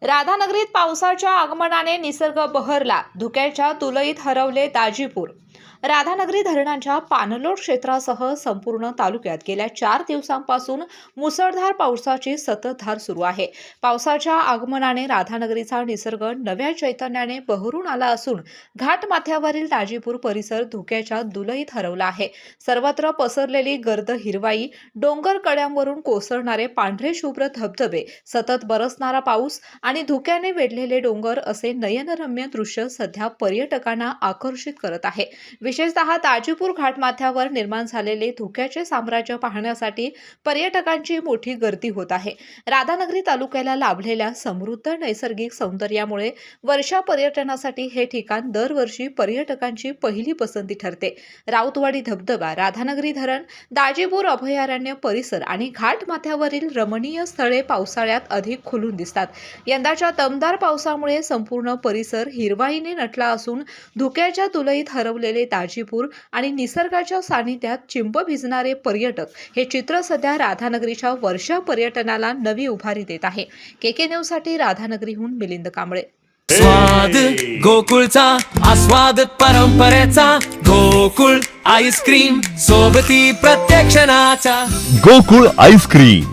राधानगरीत पावसाच्या आगमनाने निसर्ग बहरला. धुक्याच्या तुलईत हरवले दाजीपूर. राधानगरी धरणाच्या पाणलोट क्षेत्रासह संपूर्ण तालुक्यात गेल्या 4 दिवसांपासून मुसळधार पावसाची संततधार सुरू आहे. पावसाच्या आगमनाने राधानगरीचा निसर्ग नव्या चैतन्याने बहरून आला असून घाटमाथ्यावरील दाजीपूर परिसर धुक्याच्या दुलईत हरवला आहे. सर्वत्र पसरलेली गर्द हिरवाई, डोंगर कड्यांवरून कोसळणारे पांढरे शुभ्र धबधबे, सतत बरसणारा पाऊस आणि धुक्याने वेढलेले डोंगर असे नयनरम्य दृश्य सध्या पर्यटकांना आकर्षित करत आहे. विशेषतः दाजीपूर घाटमाथ्यावर निर्माण झालेले धुक्याचे साम्राज्य पाहण्यासाठी पर्यटकांची मोठी गर्दी होत आहे. राधानगरी तालुक्याला लाभलेल्या समृद्ध नैसर्गिक सौंदर्यामुळे वर्षा पर्यटनासाठी हे ठिकाण दरवर्षी पर्यटकांची पहिली पसंती ठरते. राऊतवाडी धबधबा, राधानगरी धरण, दाजीपूर अभयारण्य परिसर आणि घाटमाथ्यावरील रमणीय स्थळे पावसाळ्यात अधिक खुलून दिसतात. यंदाच्या दमदार पावसामुळे संपूर्ण परिसर हिरवाईने नटला असून धुक्याच्या तुलईत हरवलेले दाजीपूर आणि निसर्गाच्या सानिध्यात चिंब भिजणारे पर्यटक हे चित्र सध्या राधानगरीच्या वर्षा पर्यटनाला नवी उभारी देत आहे. केके न्यूज साठी राधानगरीहून मिलिंद कांबळे. स्वाद गोकुळचा आस्वाद परंपरेचा, गोकुळ आईस्क्रीम सोबती प्रत्येक क्षणाचा. गोकुळ आईस्क्रीम